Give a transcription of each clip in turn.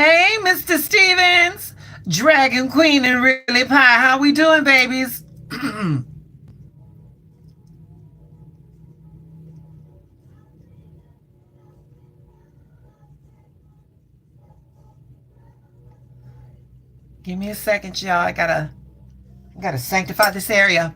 Hey, Mr. Stevens, Dragon Queen and Really Pie. How we doing, babies? Give me a second, y'all. I gotta sanctify this area.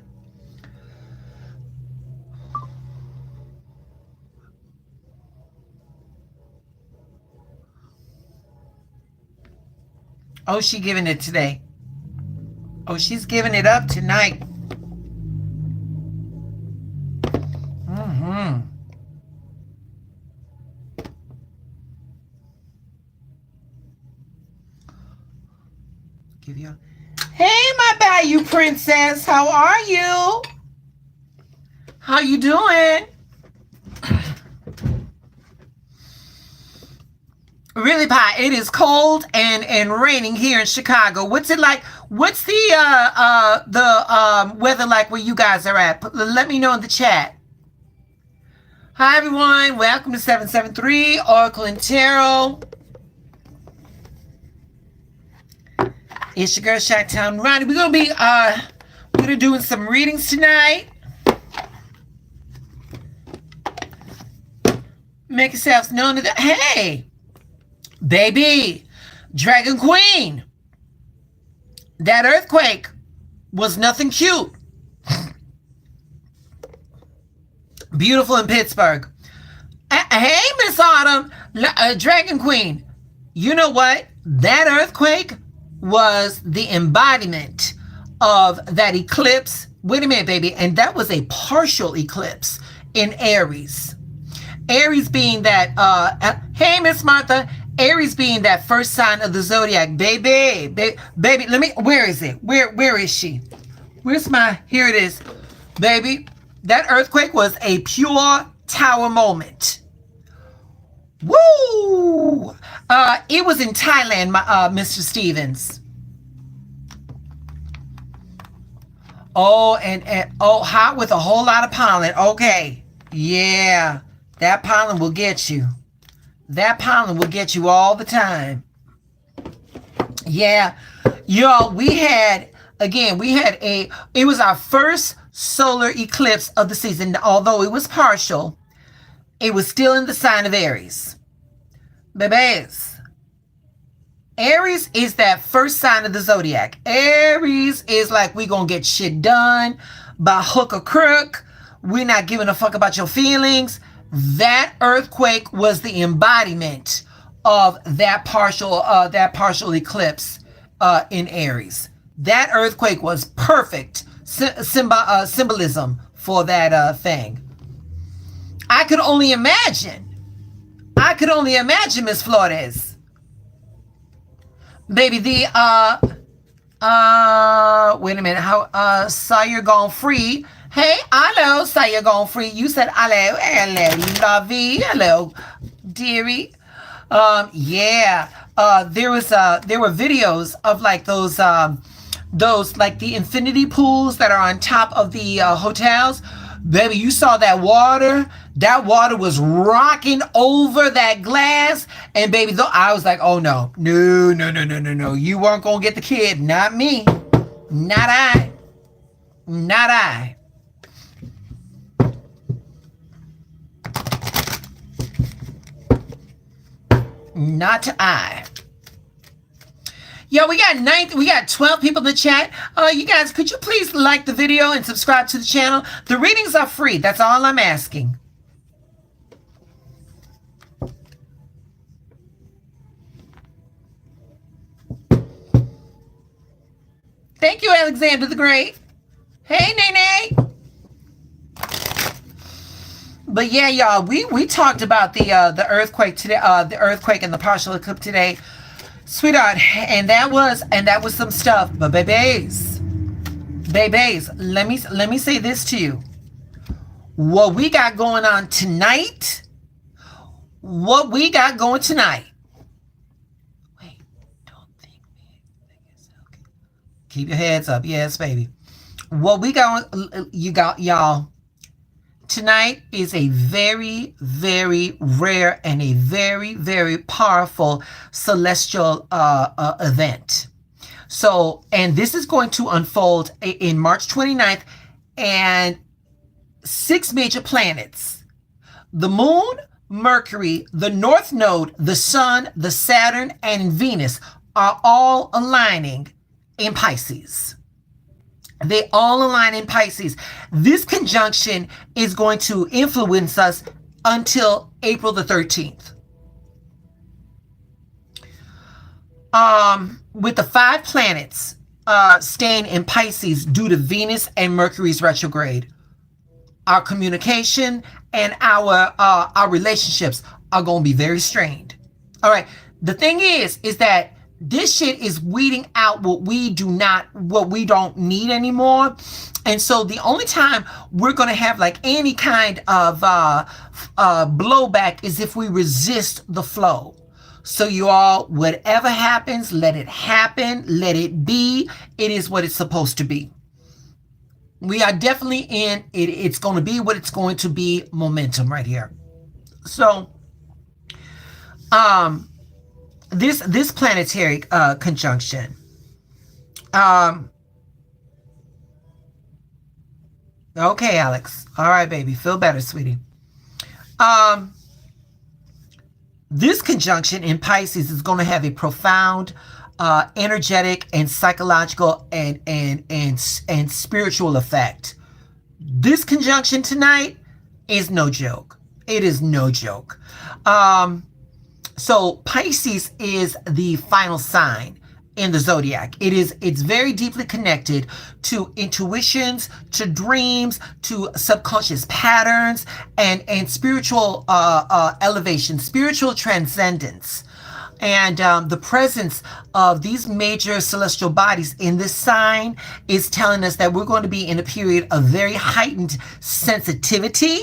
Oh, she giving it today. Oh, she's giving it up tonight. Mm-hmm. Give you. Hey, my Bayou princess. How are you? How you doing? Really, Pie. It is cold and raining here in Chicago. What's it like? What's the weather like where you guys are at? Let me know in the chat. Hi everyone. Welcome to 773 Oracle and Tarot. It's your girl Chi-Town Ronnie. We're doing some readings tonight. Make yourselves known to that. Hey, baby, Dragon Queen. That earthquake was nothing cute. Beautiful in Pittsburgh. Hey, Miss Autumn, Dragon Queen. You know what? That earthquake was the embodiment of that eclipse. Wait a minute, baby. And that was a partial eclipse in Aries. Aries being that, hey, Miss Martha, Aries being that first sign of the zodiac. Baby, let me, where is it? Where is she? Where's here it is. Baby, that earthquake was a pure tower moment. Woo! It was in Thailand, Mr. Stevens. Oh, and hot with a whole lot of pollen. Okay. Yeah. That pollen will get you. That pollen will get you all the time. Yeah. Y'all, it was our first solar eclipse of the season. Although it was partial, it was still in the sign of Aries. Babies. Aries is that first sign of the zodiac. Aries is like, we gonna get shit done by hook or crook. We're not giving a fuck about your feelings. That earthquake was the embodiment of that partial eclipse in Aries. That earthquake was perfect symbolism for that thing. I could only imagine, Miss Flores. Baby, wait a minute, how, Sire Gone Free. Hey, hello, Sire Gone Free. You said hello, lovey, hello, dearie. Yeah, there were videos of like those like the infinity pools that are on top of the hotels. Baby, you saw that water. That water was rocking over that glass. And baby, though, I was like, oh no. No. You weren't going to get the kid. Not me. Not I. Not I. Not I. Yo, we got 12 people in the chat. You guys, could you please like the video and subscribe to the channel? The readings are free. That's all I'm asking. Thank you, Alexander the Great. Hey, Nene. But yeah, y'all, we talked about the earthquake today, the earthquake and the partial eclipse today. Sweetheart, and that was some stuff. But babies, let me say this to you. What we got going on tonight, Wait, don't think me. Okay. Keep your heads up. Yes, baby. What we got, y'all. Tonight is a very, very rare and a very, very powerful celestial event. So, and this is going to unfold in March 29th, and 6 major planets: the moon, Mercury, the North Node, the Sun, the Saturn, and Venus are all aligning in Pisces. They all align in Pisces. This conjunction is going to influence us until April the 13th. With the 5 planets staying in Pisces due to Venus and Mercury's retrograde, our communication and our relationships are going to be very strained. All right. The thing is that this shit is weeding out what we don't need anymore. And so the only time we're going to have like any kind of blowback is if we resist the flow. So you all, whatever happens, let it happen, let it be. It is what it's supposed to be. We are definitely in it. It's going to be what it's going to be momentum right here. So, this planetary conjunction. Okay, Alex. All right, baby. Feel better, sweetie. This conjunction in Pisces is going to have a profound energetic and psychological and spiritual effect. This conjunction tonight is no joke. It is no joke. So Pisces is the final sign in the zodiac. It's very deeply connected to intuitions, to dreams, to subconscious patterns, and spiritual elevation, spiritual transcendence. And the presence of these major celestial bodies in this sign is telling us that we're going to be in a period of very heightened sensitivity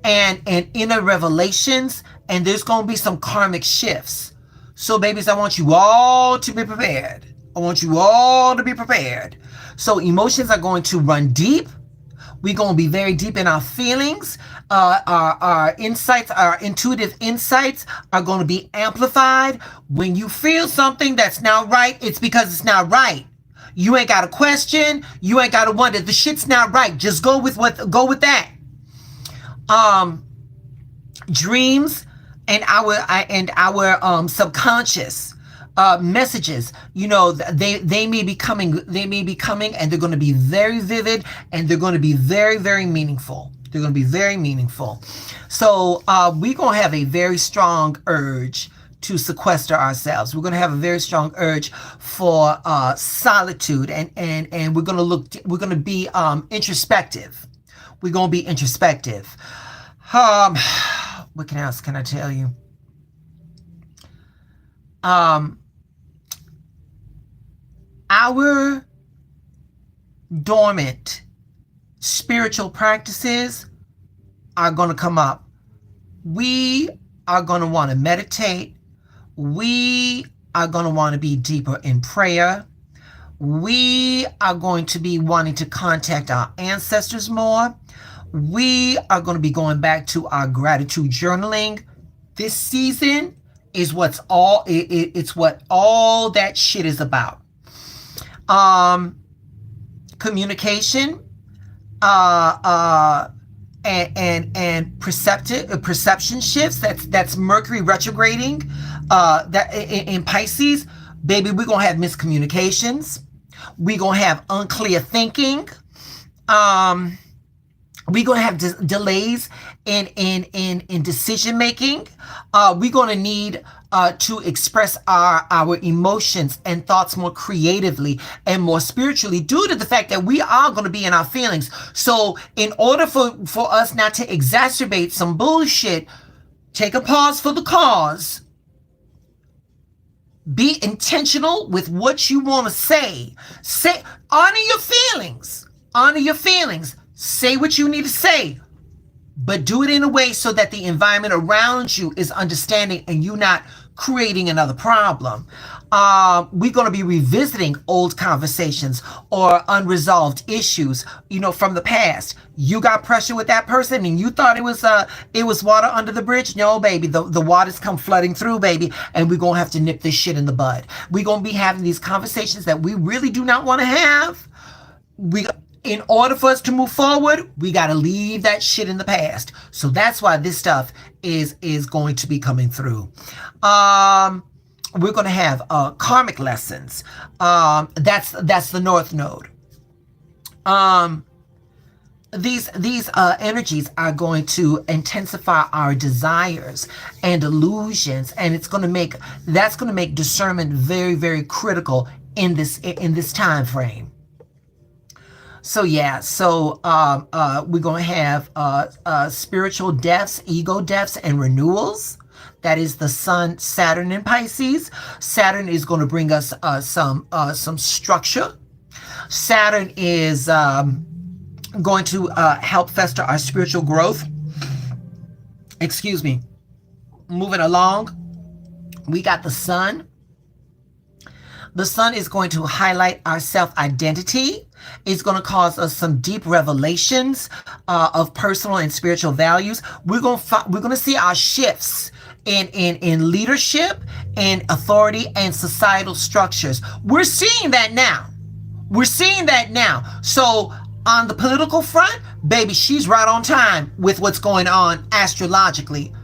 and inner revelations, and there's going to be some karmic shifts. So, babies, I want you all to be prepared. I want you all to be prepared. So, emotions are going to run deep. We're going to be very deep in our feelings. Our insights, our intuitive insights are going to be amplified. When you feel something that's not right, it's because it's not right. You ain't got to question. You ain't got to wonder. The shit's not right. Just go with that. Dreams and our subconscious messages, they may be coming, and they're going to be very vivid, and they're going to be very, very meaningful. They're going to be very meaningful. So we're going to have a very strong urge to sequester ourselves. We're going to have a very strong urge for solitude, and we're going to be introspective. We're going to be introspective. What else can I tell you? Our dormant spiritual practices are going to come up. We are going to want to meditate. We are going to want to be deeper in prayer. We are going to be wanting to contact our ancestors more. We are going to be going back to our gratitude journaling. This season is it's what all that shit is about. Communication, and perception shifts. That's Mercury retrograding. That in Pisces, baby, we're gonna have miscommunications. We're gonna have unclear thinking. We're going to have delays in decision making. We're going to need to express our emotions and thoughts more creatively and more spiritually due to the fact that we are going to be in our feelings. So in order for us not to exacerbate some bullshit, take a pause for the cause. Be intentional with what you want to say. Honor your feelings. Honor your feelings. Say what you need to say, but do it in a way so that the environment around you is understanding and you not creating another problem. We're going to be revisiting old conversations or unresolved issues, from the past. You got pressure with that person and you thought it was water under the bridge. No, baby, the water's come flooding through, baby, and we're going to have to nip this shit in the bud. We're going to be having these conversations that we really do not want to have. In order for us to move forward, we got to leave that shit in the past. So that's why this stuff is going to be coming through. We're going to have karmic lessons. That's the North Node. These energies are going to intensify our desires and illusions, and that's going to make discernment very, very critical in this time frame. So yeah, we're going to have spiritual deaths, ego deaths, and renewals. That is the Sun, Saturn in Pisces. Saturn is going to bring us some structure. Saturn is going to help fester our spiritual growth. Excuse me. Moving along, we got the Sun. The Sun is going to highlight our self-identity. It's going to cause us some deep revelations of personal and spiritual values. We're going to see our shifts in leadership and authority and societal structures. We're seeing that now. So on the political front, baby, she's right on time with what's going on astrologically.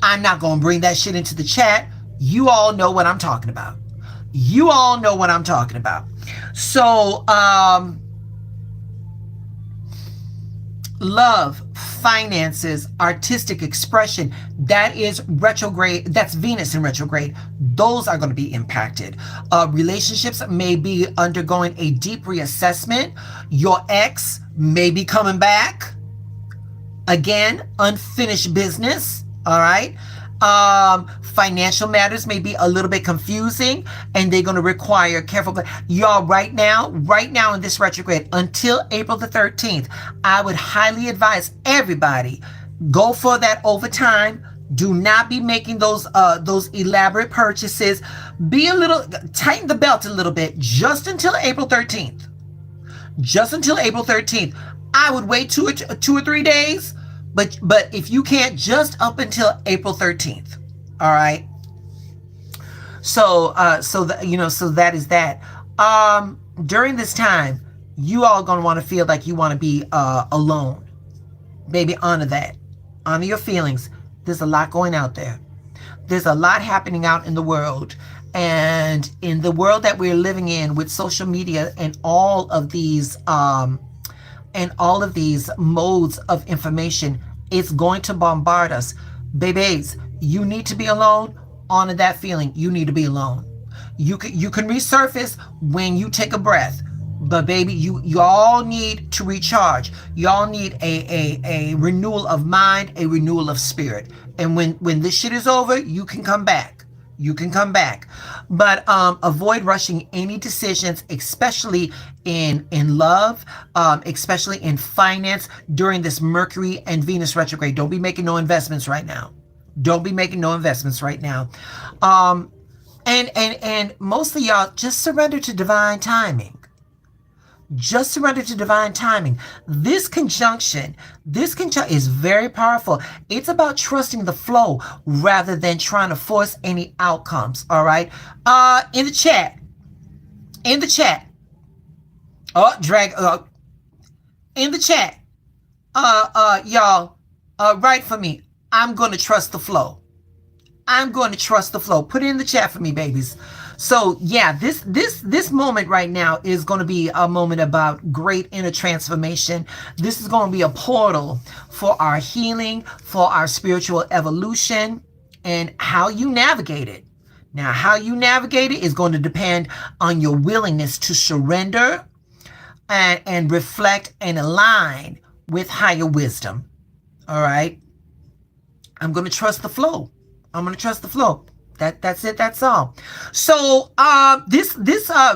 I'm not going to bring that shit into the chat. You all know what I'm talking about. So, love, finances, artistic expression, that is retrograde. That's Venus in retrograde. Those are going to be impacted. Relationships may be undergoing a deep reassessment. Your ex may be coming back. Again, unfinished business. All right. Financial matters may be a little bit confusing, and they're going to require careful. But y'all, right now in this retrograde, until April the 13th, I would highly advise everybody, go for that overtime. Do not be making those elaborate purchases. Tighten the belt a little bit just until April 13th. I would wait 2 or 3 days. But if you can't, just up until April 13th. All right. So that is that. During this time, you all gonna want to feel like you want to be alone. Baby, honor that. Honor your feelings. There's a lot going out there. There's a lot happening out in the world. And in the world that we're living in with social media and all of these modes of information, it's going to bombard us. Babies, you need to be alone. Honor that feeling. You need to be alone. You can resurface when you take a breath. But baby, you all need to recharge. Y'all need a renewal of mind, a renewal of spirit. And when this shit is over, you can come back. But avoid rushing any decisions, especially in love, especially in finance during this Mercury and Venus retrograde. Don't be making no investments right now. And mostly y'all, just surrender to divine timing. This conjunction is very powerful. It's about trusting the flow rather than trying to force any outcomes. All right. In the chat. In the chat. Y'all, write for me. I'm going to trust the flow. Put it in the chat for me, babies. So yeah, this moment right now is going to be a moment about great inner transformation. This is going to be a portal for our healing, for our spiritual evolution, and how you navigate it. Now, how you navigate it is going to depend on your willingness to surrender and reflect and align with higher wisdom. All right. I'm going to trust the flow. That's it. That's all. So this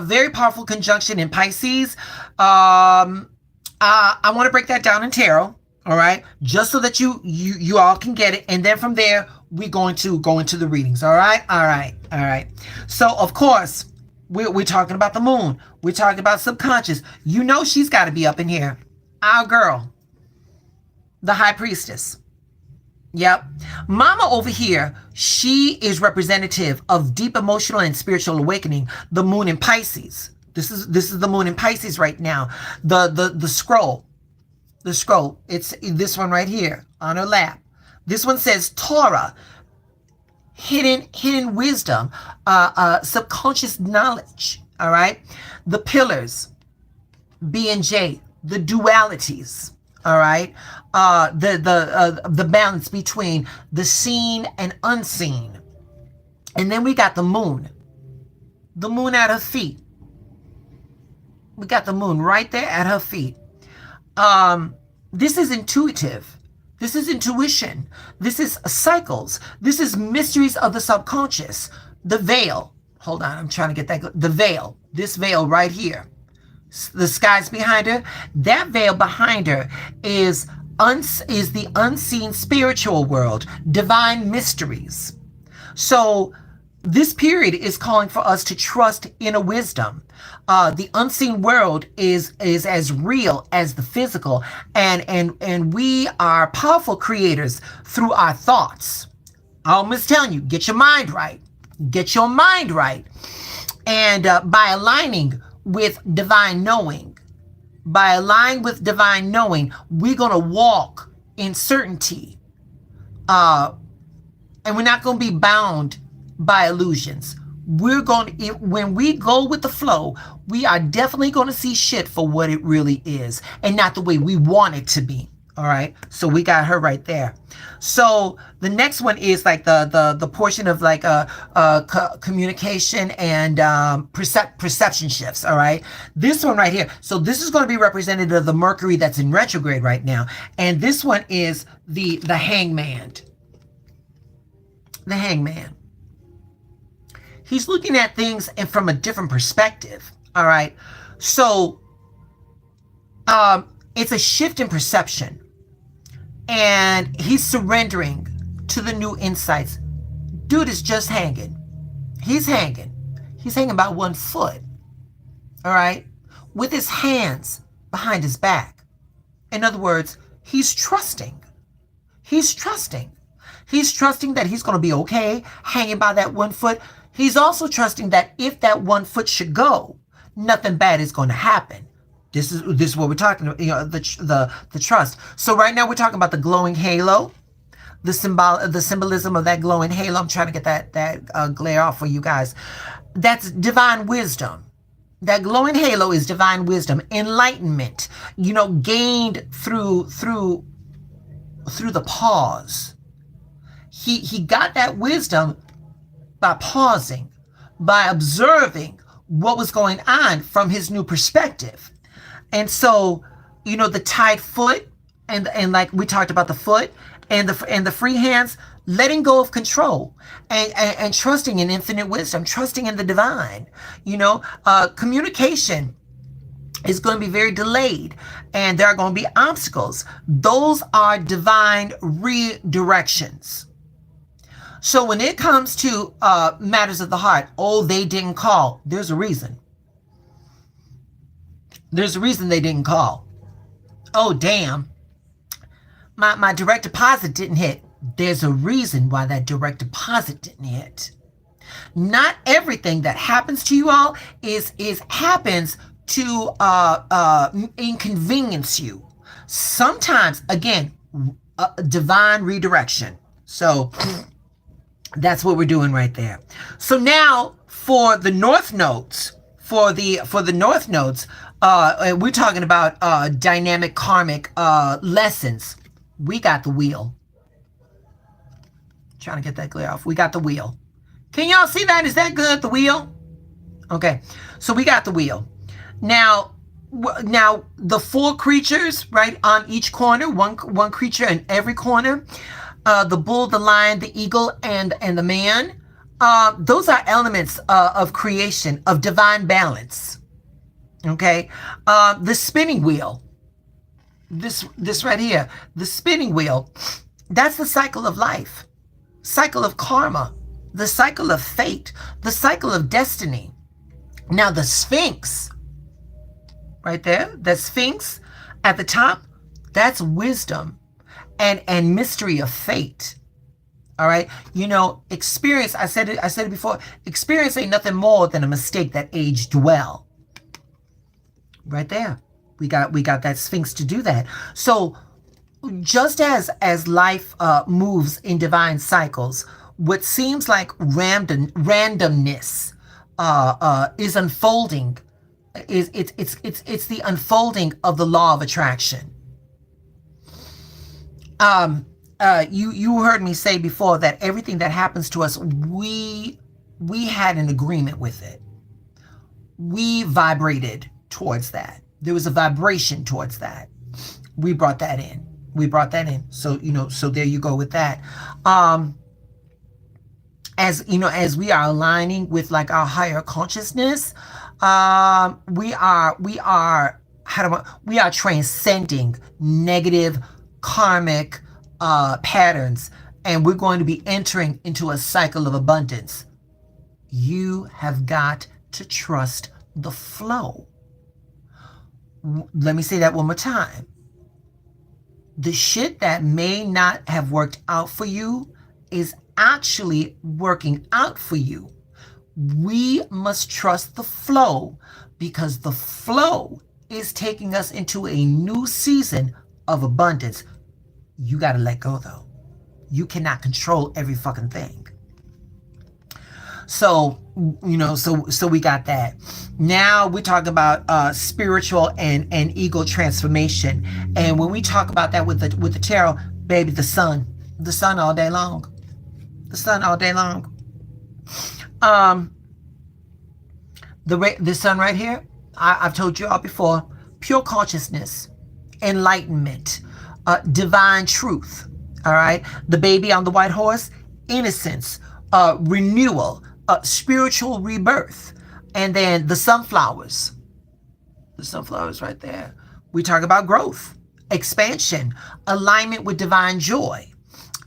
very powerful conjunction in Pisces, I want to break that down in tarot. All right, just so that you all can get it, and then from there we're going to go into the readings. All right, all right, all right. So of course, we're talking about the moon. We're talking about subconscious. You know she's got to be up in here. Our girl, the high priestess. Yep. Mama over here, she is representative of deep emotional and spiritual awakening. The moon in Pisces. This is the moon in Pisces right now. The scroll. The scroll. It's this one right here on her lap. This one says Torah, hidden wisdom, subconscious knowledge. All right. The pillars, B and J, the dualities. All right. The balance between the seen and unseen. And then we got the moon. The moon at her feet. We got the moon right there at her feet. This is intuitive. This is intuition. This is cycles. This is mysteries of the subconscious. The veil. Hold on, I'm trying to get that. The veil. This veil right here. The skies behind her. That veil behind her is the unseen spiritual world. Divine mysteries. So this period is calling for us to trust inner wisdom. The unseen world is as real as the physical, and we are powerful creators through our thoughts. I'm just telling you, get your mind right. Get your mind right. And by aligning with divine knowing, we're going to walk in certainty. And we're not going to be bound by illusions. When we go with the flow, we are definitely going to see shit for what it really is and not the way we want it to be. All right. So we got her right there. So the next one is like the portion of like communication and perception shifts. All right. This one right here. So this is going to be representative of the Mercury that's in retrograde right now. And this one is the hangman. The hangman. He's looking at things and from a different perspective. All right. So it's a shift in perception. And he's surrendering to the new insights. Dude is just hanging. He's hanging. He's hanging by 1 foot. All right. With his hands behind his back. In other words, he's trusting. He's trusting. He's trusting that he's going to be okay hanging by that 1 foot. He's also trusting that if that 1 foot should go, nothing bad is going to happen. This is what we're talking about, the trust. So right now we're talking about the glowing halo, the symbolism of that glowing halo. I'm trying to get that glare off for you guys. That's divine wisdom. That glowing halo is divine wisdom, enlightenment, gained through the pause. He got that wisdom by pausing, by observing what was going on from his new perspective. And so, the tied foot and like we talked about the foot and the free hands, letting go of control and trusting in infinite wisdom, trusting in the divine. Communication is going to be very delayed and there are going to be obstacles. Those are divine redirections. So when it comes to matters of the heart, they didn't call. There's a reason. There's a reason they didn't call. Oh, damn. My direct deposit didn't hit. There's a reason why that direct deposit didn't hit. Not everything that happens to you all happens to inconvenience you. Sometimes, again, divine redirection. So that's what we're doing right there. So now for the north nodes, for the north nodes, we're talking about dynamic karmic lessons. We got the wheel. Trying to get that glare off. We got the wheel. Can y'all see that? Is that good? The wheel? Okay. So we got the wheel. Now the 4 creatures right on each corner, one creature in every corner. The bull, the lion, the eagle, and the man. Those are elements of creation, of divine balance. Okay. The spinning wheel. This right here, the spinning wheel. That's the cycle of life. cycle of karma, the cycle of fate, the cycle of destiny. Now the Sphinx, right there, the Sphinx at the top, that's wisdom and mystery of fate. All right. Experience, I said it before, experience ain't nothing more than a mistake that aged well. Right there. We got that Sphinx to do that. So just as life moves in divine cycles, what seems like randomness is unfolding. It's the unfolding of the law of attraction. You heard me say before that everything that happens to us, we had an agreement with it. We vibrated towards that. There was a vibration towards that. We brought that in. So there you go with that. As we are aligning with like our higher consciousness, we are transcending negative karmic patterns, and we're going to be entering into a cycle of abundance. You have got to trust the flow. Let me say that one more time. The shit that may not have worked out for you is actually working out for you. We must trust the flow, because the flow is taking us into a new season of abundance. You got to let go, though. You cannot control every fucking thing. So, so we got that. Now we talk about spiritual and ego transformation. And when we talk about that with the tarot, baby, the sun all day long. The sun all day long. The sun right here, I've told you all before, pure consciousness, enlightenment, divine truth. All right. The baby on the white horse, innocence, renewal, spiritual rebirth. And then the sunflowers right there. We talk about growth, expansion, alignment with divine joy.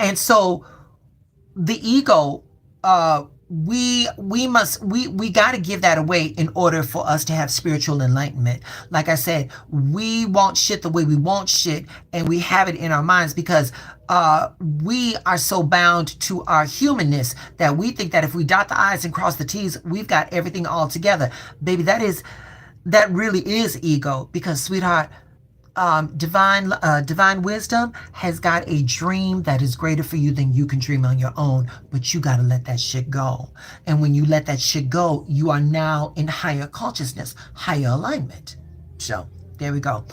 And so the ego, we got to give that away in order for us to have spiritual enlightenment. Like I said, we want shit the way we want shit, and we have it in our minds because we are so bound to our humanness that we think that if we dot the I's and cross the T's, we've got everything all together. Baby, that really is ego, because, sweetheart, divine wisdom has got a dream that is greater for you than you can dream on your own, but you got to let that shit go. And when you let that shit go, you are now in higher consciousness, higher alignment. So there we go.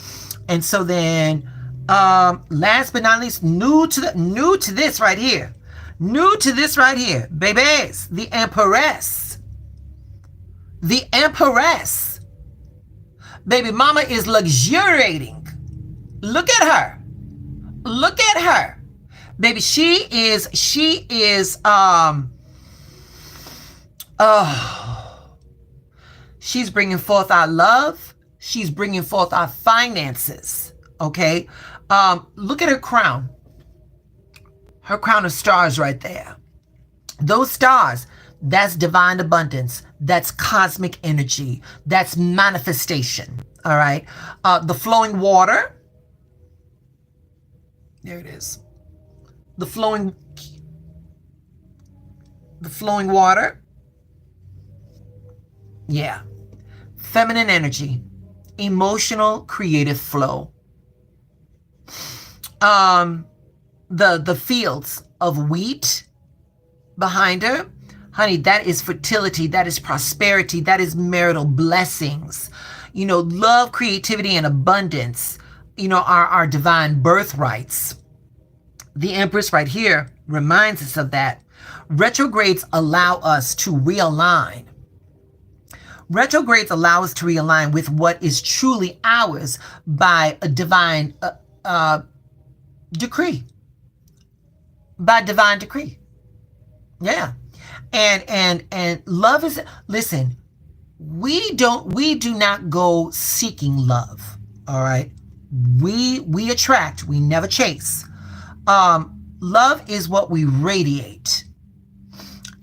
And so then, last but not least, new to this right here, babies, the Empress. Baby mama is luxuriating. Look at her. Baby, she's bringing forth our love. She's bringing forth our finances. Okay. Look at her crown. Her crown of stars right there. Those stars, that's divine abundance. That's cosmic energy. That's manifestation. All right. The flowing water. There it is. The flowing water. Yeah. Feminine energy. Emotional creative flow. The fields of wheat behind her. Honey, that is fertility. That is prosperity. That is marital blessings. Love, creativity, and abundance, are our divine birthrights. The Empress right here reminds us of that. Retrogrades allow us to realign. Retrogrades allow us to realign with what is truly ours by a divine decree. By divine decree. Yeah. And love is, listen, we do not go seeking love. All right. We attract, we never chase. Love is what we radiate.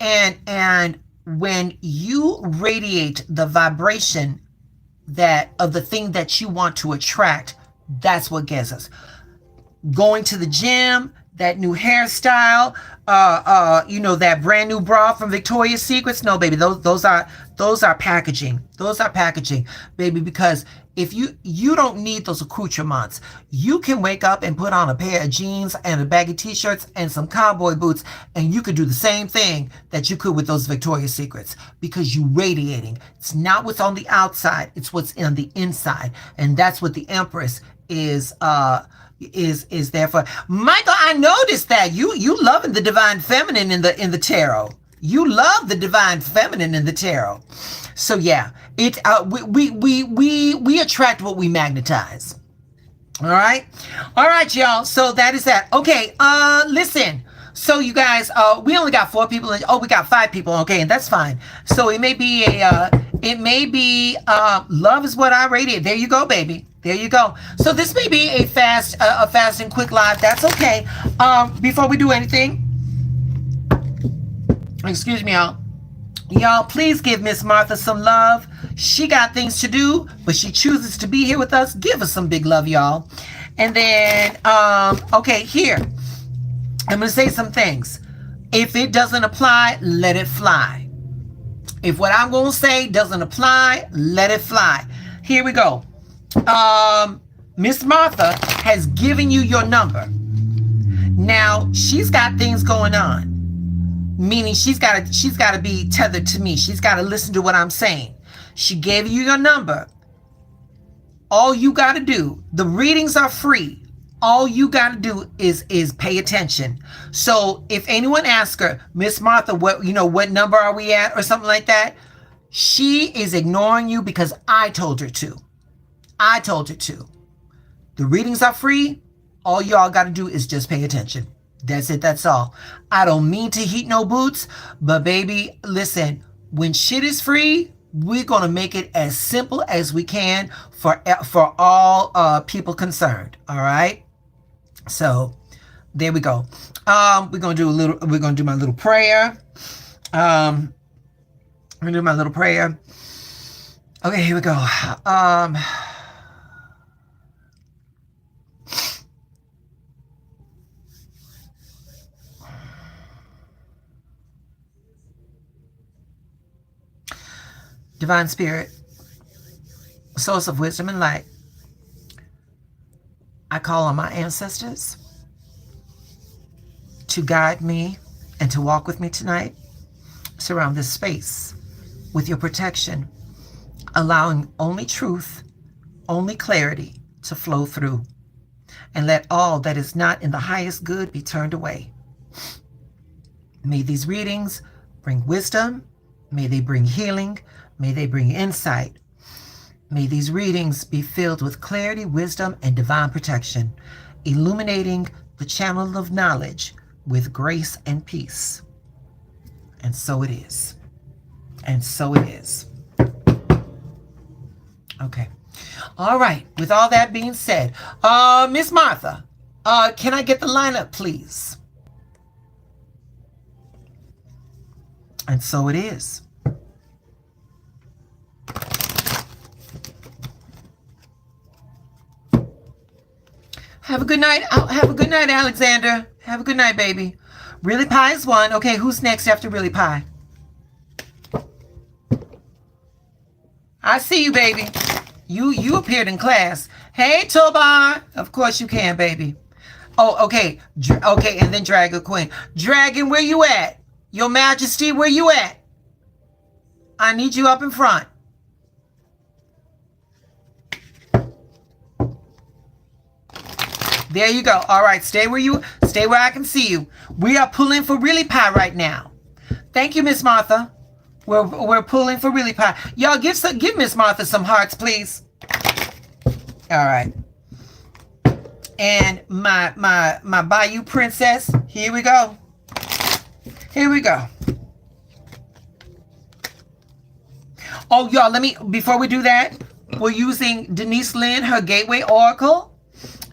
And when you radiate the vibration that of the thing that you want to attract, that's what gets us. Going to the gym, that new hairstyle, that brand new bra from Victoria's Secrets. No, baby, those are packaging. Those are packaging, baby, because if you don't need those accoutrements. You can wake up and put on a pair of jeans and a baggy t-shirts and some cowboy boots, and you could do the same thing that you could with those Victoria's Secrets, because you radiating. It's not what's on the outside, it's what's on the inside. And that's what the Empress is there for. Michael, I noticed that you loving the divine feminine in the tarot. You love the divine feminine in the tarot. So yeah, we attract what we magnetize. All right, y'all. So that is that. Okay. Listen. So you guys, we only got 4 people. We got 5 people. Okay, and that's fine. So it may be love is what I radiate. There you go, baby. There you go. So this may be a fast and quick live. That's okay. Before we do anything, excuse me, y'all. Y'all, please give Miss Martha some love. She got things to do, but she chooses to be here with us. Give us some big love, y'all. And then, okay, here. I'm going to say some things. If it doesn't apply, let it fly. If what I'm going to say doesn't apply, let it fly. Here we go. Miss Martha has given you your number. Now, she's got things going on. Meaning she's got to be tethered to me. She's got to listen to what I'm saying. She gave you your number. All you got to do, the readings are free. All you got to do is pay attention. So if anyone asks her, Miss Martha, what number are we at or something like that, she is ignoring you because I told her to. I told her to. The readings are free. All y'all got to do is just pay attention. That's it. That's all. I don't mean to heat no boots, but baby, listen, when shit is free, we're going to make it as simple as we can for all people concerned. All right. So there we go. We're going to do my little prayer. I'm going to do my little prayer. Okay, here we go. Divine Spirit, source of wisdom and light, I call on my ancestors to guide me and to walk with me tonight. Surround this space with your protection, allowing only truth, only clarity to flow through, and let all that is not in the highest good be turned away. May these readings bring wisdom. May they bring healing. May they bring insight. May these readings be filled with clarity, wisdom, and divine protection, illuminating the channel of knowledge with grace and peace. And so it is. And so it is. Okay. All right. With all that being said, Miss Martha, can I get the lineup, please? And so it is. Have a good night. Have a good night, Alexander. Have a good night, baby. Really Pie is 1. Okay, who's next after Really Pie? I see you, baby. You appeared in class. Hey, Tobar. Of course you can, baby. Oh, okay. Okay, and then Dragon Queen. Dragon, where you at? Your Majesty, where you at? I need you up in front. There you go. All right, stay where I can see you. We are pulling for Really Pie right now. Thank you, Miss Martha. We're pulling for Really Pie. Y'all give Miss Martha some hearts, please. All right. And my Bayou Princess, here we go. Here we go. Oh, y'all, before we do that, we're using Denise Lynn, her Gateway Oracle.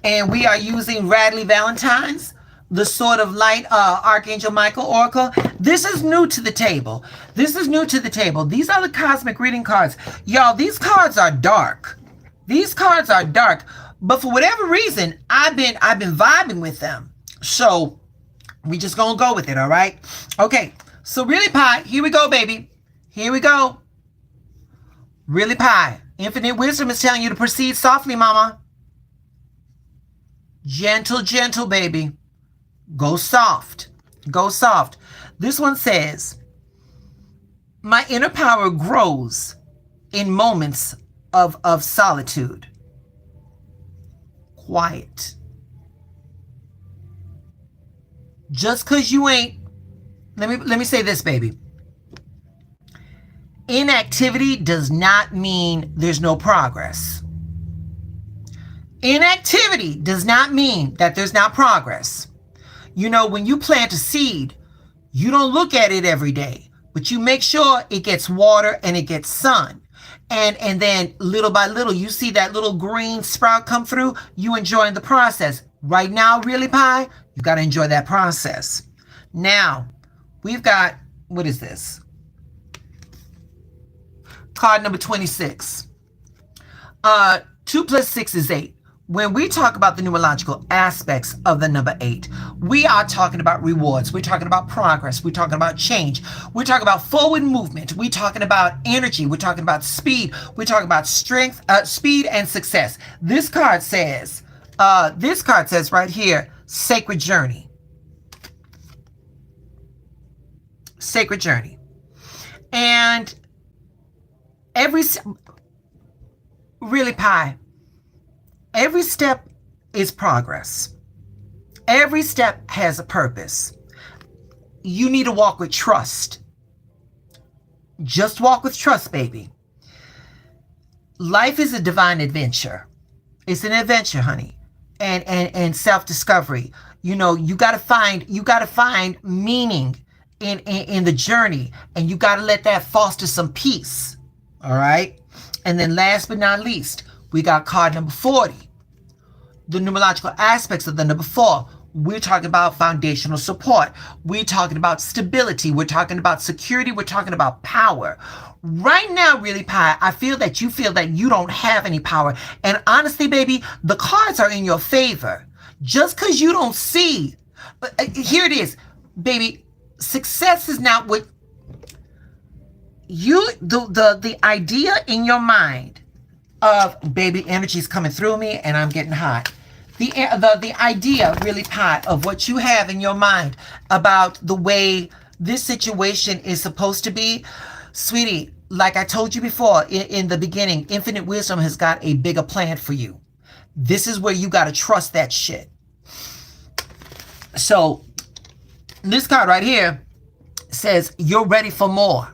And we are using Radley Valentine's, the Sword of Light, Archangel Michael Oracle. This is new to the table. This is new to the table. These are the cosmic reading cards. Y'all, these cards are dark. These cards are dark. But for whatever reason, I've been vibing with them. So we just gonna go with it, all right? Okay, so Really Pie, here we go, baby. Here we go. Really Pie. Infinite Wisdom is telling you to proceed softly, mama. Gentle, gentle, baby. Go soft. Go soft. This one says, my inner power grows in moments of solitude. Quiet. Just because you ain't, let me say this, baby. Inactivity does not mean there's no progress. Inactivity does not mean that there's not progress. You know, when you plant a seed, you don't look at it every day, but you make sure it gets water and it gets sun. And then little by little, you see that little green sprout come through, you enjoying the process. Right now, Really Pie, you got to enjoy that process. Now, we've got, what is this? Card number 26. 2 plus 6 is 8. When we talk about the numerological aspects of the number 8, we are talking about rewards. We're talking about progress. We're talking about change. We're talking about forward movement. We're talking about energy. We're talking about speed. We're talking about strength, speed, and success. This card says right here, sacred journey. Sacred journey. And Really Pie, every step is progress. Every step has a purpose. You need to walk with trust. Just walk with trust, baby. Life is a divine adventure. It's an adventure, honey. And self-discovery. You know, you gotta find meaning in the journey, and you gotta let that foster some peace. All right. And then last but not least, we got card number 40. The numerological aspects of the number 4. We're talking about foundational support. We're talking about stability. We're talking about security. We're talking about power. Right now, Really Pie, I feel that you don't have any power. And honestly, baby, the cards are in your favor. Just because you don't see. But here it is, baby. Success is not what the idea in your mind of, baby, energy's coming through me and I'm getting hot. The idea, Really Pie, of what you have in your mind about the way this situation is supposed to be, sweetie, like I told you before in the beginning, Infinite Wisdom has got a bigger plan for you. This is where you got to trust that shit. So this card right here says, you're ready for more.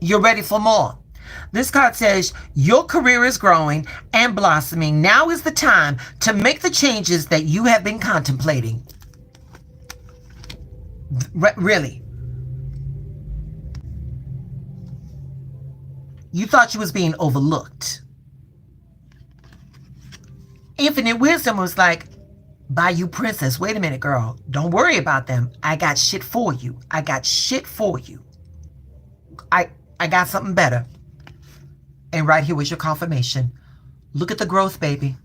You're ready for more. This card says, your career is growing and blossoming. Now is the time to make the changes that you have been contemplating. Really? You thought you was being overlooked. Infinite Wisdom was like, Bayou Princess, wait a minute, girl. Don't worry about them. I got shit for you. I got shit for you. I got something better. And right here was your confirmation. Look at the growth, baby.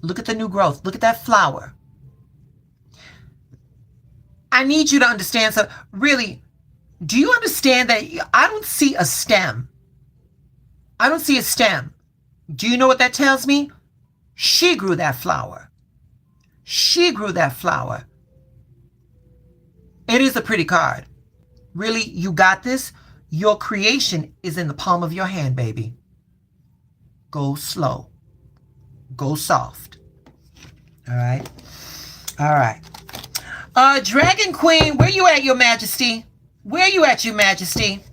Look at the new growth. Look at that flower. I need you to understand something. Really, do you understand that I don't see a stem? I don't see a stem. Do you know what that tells me? She grew that flower. She grew that flower. It is a pretty card. Really, you got this? Your creation is in the palm of your hand, baby. Go slow. Go soft. All right? All right. Dragon Queen, where you at, Your Majesty? Where you at, Your Majesty?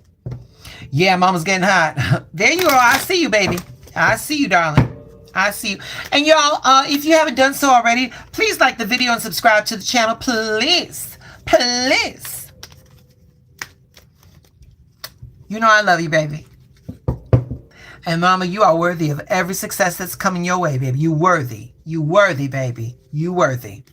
Yeah, Mama's getting hot. There you are. I see you, baby. I see you, darling. I see you. And y'all, if you haven't done so already, please like the video and subscribe to the channel. Please. Please. You know I love you, baby. And Mama, you are worthy of every success that's coming your way, baby. You worthy. You worthy, baby. You worthy.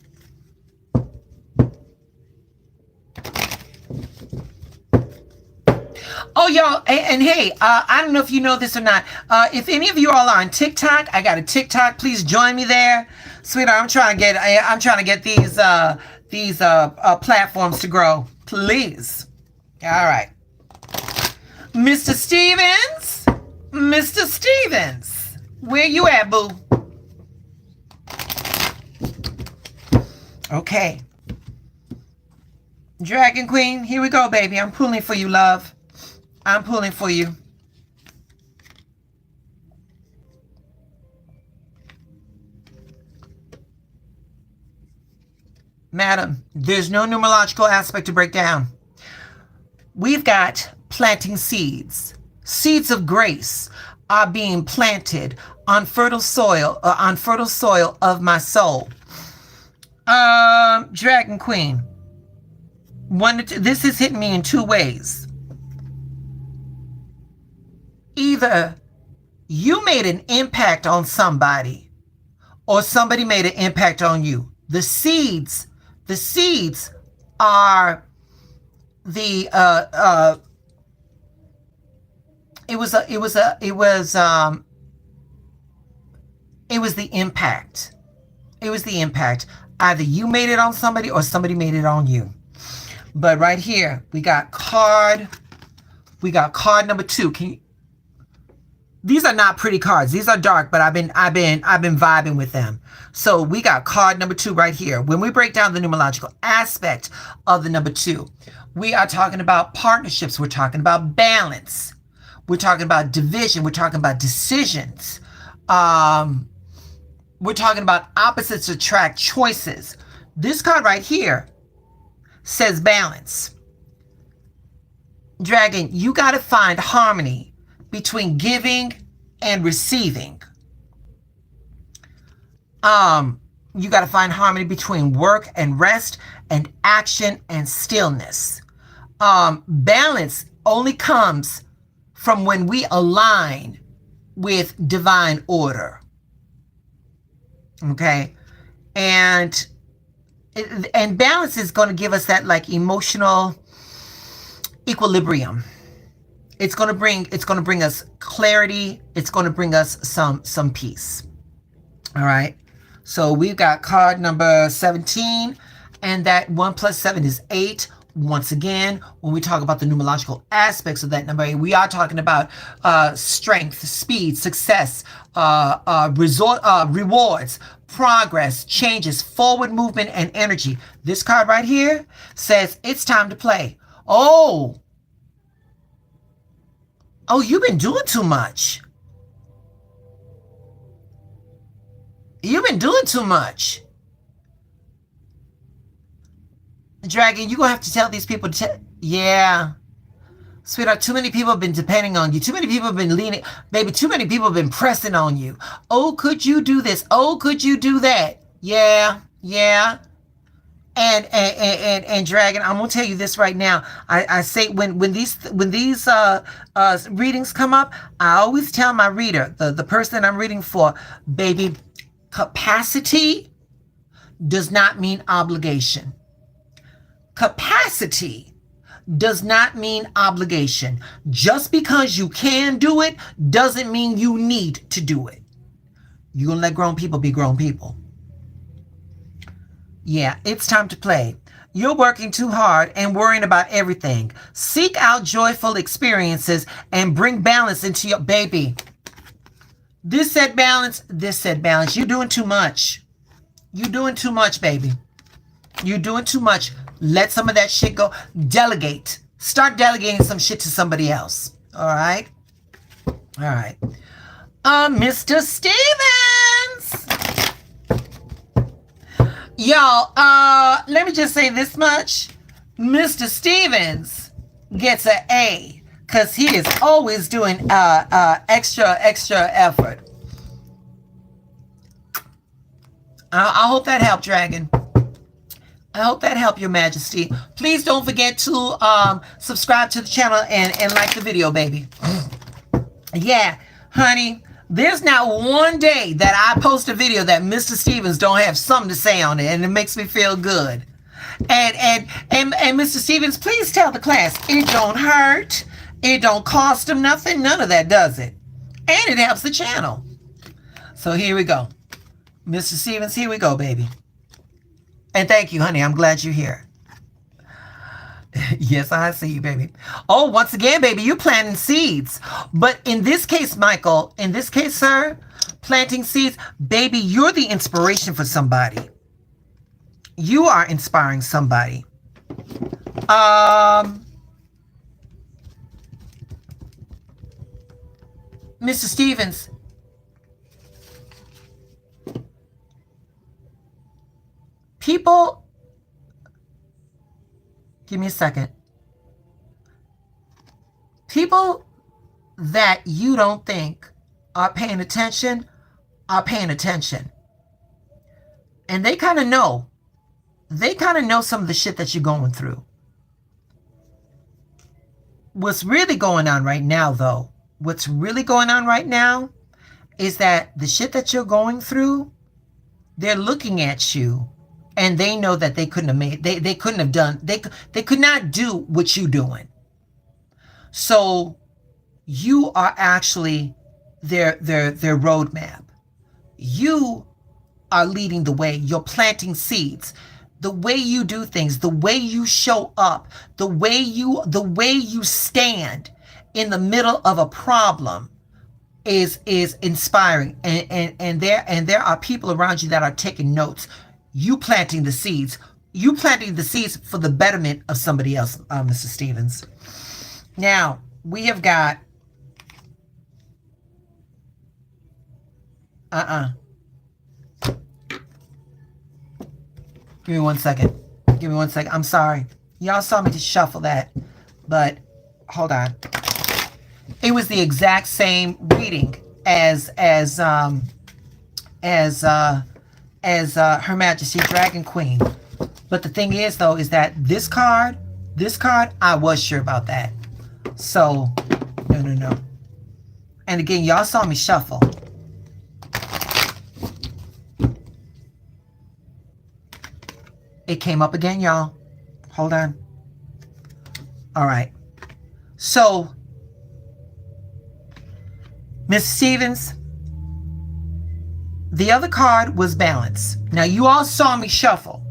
Oh, y'all, and hey, I don't know if you know this or not. If any of you all are on TikTok, I got a TikTok. Please join me there, sweetheart. I'm trying to get these platforms to grow. Please. All right, Mr. Stevens, Mr. Stevens, where you at, boo? Okay, Dragon Queen, here we go, baby. I'm pulling for you, love. I'm pulling for you. Madam, there's no numerological aspect to break down. We've got planting seeds. Seeds of grace are being planted on fertile soil of my soul. Dragon Queen. This is hitting me in two ways. Either you made an impact on somebody or somebody made an impact on you. The seeds are the it was the impact. It was the impact. Either you made it on somebody or somebody made it on you. But right here, we got card number 2. These are not pretty cards. These are dark, but I've been vibing with them. So we got card number 2 right here. When we break down the numerological aspect of the number 2, we are talking about partnerships. We're talking about balance. We're talking about division. We're talking about decisions. We're talking about opposites attract choices. This card right here says balance. Dragon, you got to find harmony between giving and receiving. You got to find harmony between work and rest and action and stillness. Balance only comes from when we align with divine order. Okay? And balance is going to give us that like emotional equilibrium. It's going to bring us clarity. It's going to bring us some peace. All right. So we've got card number 17, and that 1 + 7 is 8. Once again, when we talk about the numerological aspects of that number 8, we are talking about strength, speed, success, rewards, progress, changes, forward movement, and energy. This card right here says it's time to play. Oh, you've been doing too much. You've been doing too much. Dragon, you're going to have to tell these people yeah. Sweetheart, too many people have been depending on you. Too many people have been leaning. Baby, too many people have been pressing on you. Oh, could you do this? Oh, could you do that? Yeah. And Dragon, I'm gonna tell you this right now. I say when these readings come up, I always tell my reader, the person I'm reading for, baby, capacity does not mean obligation. Capacity does not mean obligation. Just because you can do it doesn't mean you need to do it. You're gonna let grown people be grown people. Yeah, it's time to play. You're working too hard and worrying about everything. Seek out joyful experiences and bring balance into your baby. This said balance, this said balance. You're doing too much. You're doing too much, baby. You're doing too much. Let some of that shit go. Delegate. Start delegating some shit to somebody else. All right? All right. Mr. Stevens. Y'all, let me just say this much. Mr. Stevens gets an A because he is always doing extra effort. I hope that helped, Dragon. I hope that helped, Your Majesty. Please don't forget to subscribe to the channel and like the video, baby. Yeah, honey. There's not one day that I post a video that Mr. Stevens don't have something to say on it, and it makes me feel good. And Mr. Stevens, please tell the class it don't hurt, it don't cost them nothing, none of that, does it? And it helps the channel. So here we go, Mr. Stevens. Here we go, baby. And thank you, honey. I'm glad you're here. Yes, I see you, baby. Oh, once again, baby, you planting seeds. But in this case, Michael, in this case, sir, planting seeds, baby, you're the inspiration for somebody. You are inspiring somebody. Mr. Stevens, people, give me a second. People that you don't think are paying attention are paying attention. And they kind of know. They kind of know some of the shit that you're going through. What's really going on right now, though, what's really going on right now is that the shit that you're going through, they're looking at you and they know that they couldn't have made, they couldn't have done, they could not do what you're doing. So you are actually their roadmap. You are leading the way. You're planting seeds. The way you do things, the way you show up, the way you stand in the middle of a problem is inspiring. And there are people around you that are taking notes. You planting the seeds. You planting the seeds for the betterment of somebody else, Mr. Stevens. Now, we have got Give me 1 second. Give me 1 second. I'm sorry. Y'all saw me just shuffle that, but hold on. It was the exact same reading as Her Majesty Dragon Queen. But the thing is, though, is that this card, I was sure about that. So, no. And again, y'all saw me shuffle. It came up again, y'all. Hold on. All right. So, Miss Stevens, the other card was balance. Now, you all saw me shuffle.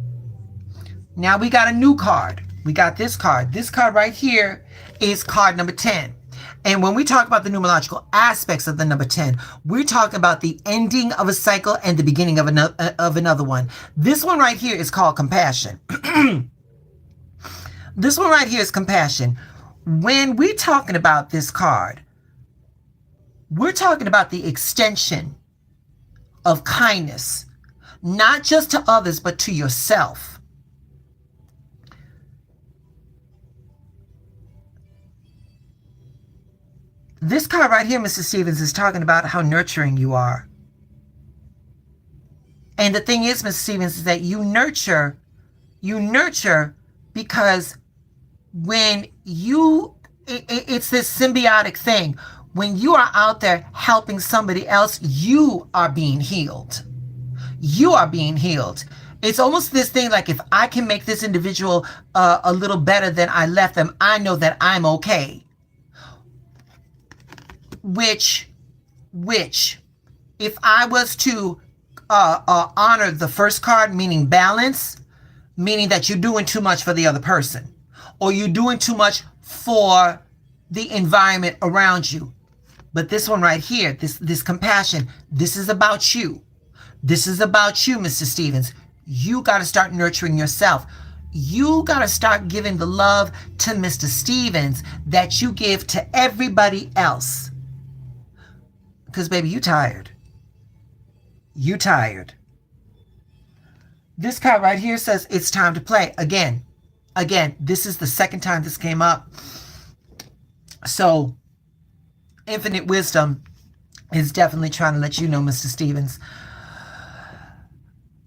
Now we got a new card. We got this card. This card right here is card number 10. And when we talk about the numerological aspects of the number 10, we're talking about the ending of a cycle and the beginning of another one. This one right here is called compassion. This one right here is compassion. When we're talking about this card, we're talking about the extension of kindness, not just to others, but to yourself. This card right here, Mr. Stevens, is talking about how nurturing you are. And the thing is, Mr. Stevens, is that you nurture because when it's this symbiotic thing. When you are out there helping somebody else, you are being healed. You are being healed. It's almost this thing like, if I can make this individual a little better than I left them, I know that I'm okay. Which, if I was to honor the first card, meaning balance, meaning that you're doing too much for the other person, or you're doing too much for the environment around you. But this one right here, this compassion, this is about you. This is about you, Mr. Stevens. You got to start nurturing yourself. You got to start giving the love to Mr. Stevens that you give to everybody else. Because, baby, you tired. You tired. This card right here says it's time to play. Again, this is the second time this came up. So, infinite wisdom is definitely trying to let you know, Mr. Stevens,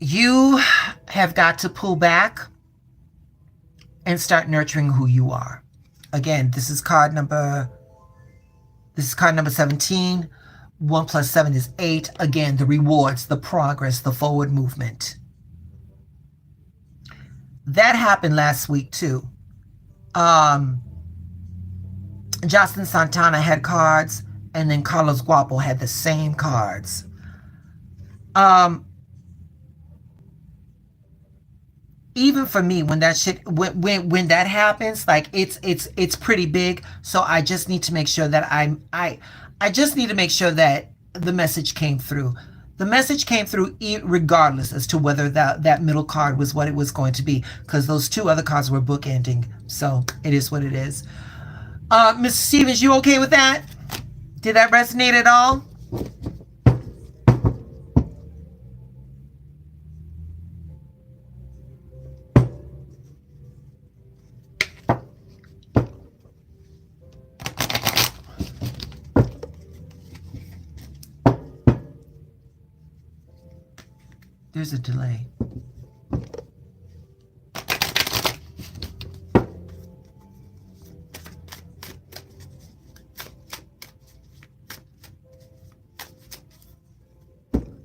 you have got to pull back and start nurturing who you are. Again, this is card number 17. 1 + 7 is 8. Again, the rewards, the progress, the forward movement. That happened last week too. Um, Justin Santana had cards, and then Carlos Guapo had the same cards. Um, Even for me, when that shit when that happens, like it's pretty big. So I just need to make sure that I just need to make sure that the message came through. The message came through regardless as to whether that middle card was what it was going to be, because those two other cards were bookending. So it is what it is. Mr. Stevens, you okay with that? Did that resonate at all? There's a delay.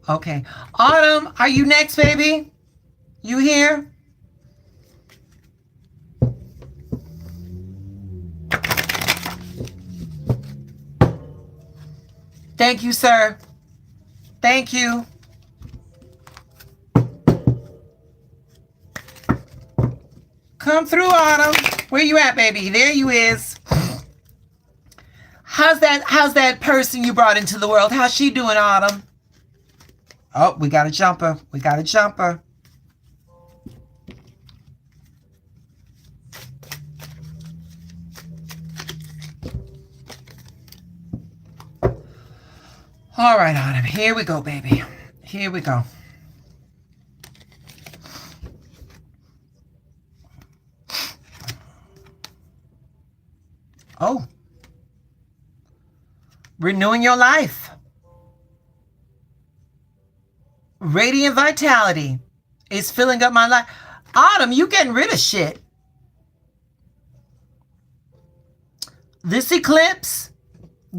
Okay. Autumn, are you next, baby? You here? Thank you, sir. Thank you. Come through, Autumn. Where you at, baby? There you is. How's that person you brought into the world? How's she doing, Autumn? Oh, we got a jumper. We got a jumper. All right, Autumn. Here we go, baby. Here we go. Oh. Renewing your life. Radiant vitality is filling up my life. Autumn, you getting rid of shit. This eclipse,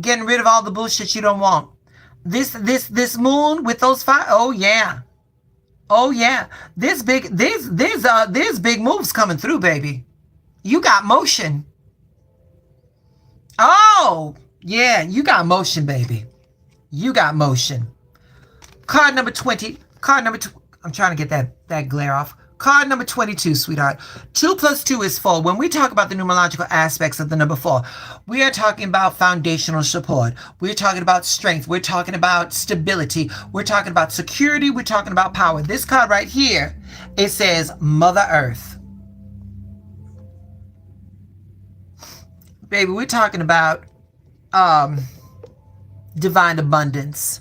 getting rid of all the bullshit you don't want. This moon with those fire. Oh yeah. Oh yeah. There's big moves coming through, baby. You got motion. Oh, yeah, you got motion, baby. You got motion. Card number 20. Card number 2. I'm trying to get that glare off. Card number 22, sweetheart. 2 plus 2 is 4. When we talk about the numerological aspects of the number 4, we are talking about foundational support. We're talking about strength. We're talking about stability. We're talking about security. We're talking about power. This card right here, it says Mother Earth. Baby, we're talking about divine abundance.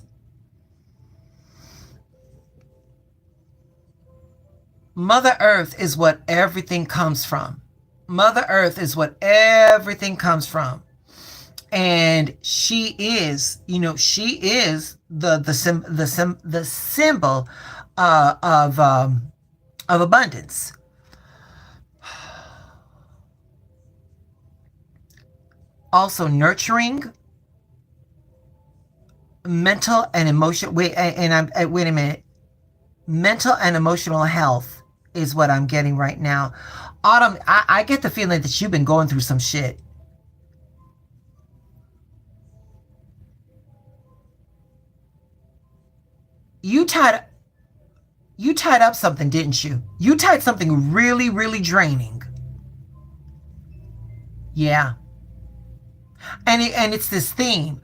Mother Earth is what everything comes from. Mother Earth is what everything comes from. And she is, she is the symbol of abundance. Also nurturing, mental and emotional. Wait a minute. Mental and emotional health is what I'm getting right now. Autumn, I get the feeling that you've been going through some shit. You tied up something, didn't you? You tied something really, really draining. Yeah. And it's this theme.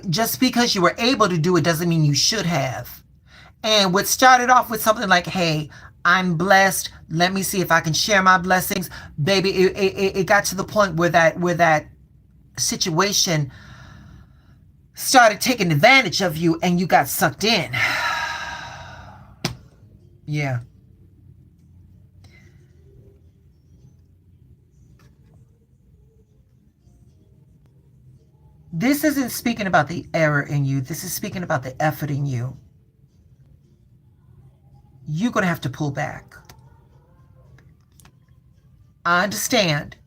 Just because you were able to do it doesn't mean you should have. And what started off with something like, hey, I'm blessed. Let me see if I can share my blessings. Baby, it got to the point where that situation started taking advantage of you and you got sucked in. Yeah. This isn't speaking about the error in you. This is speaking about the effort in you. You're going to have to pull back. I understand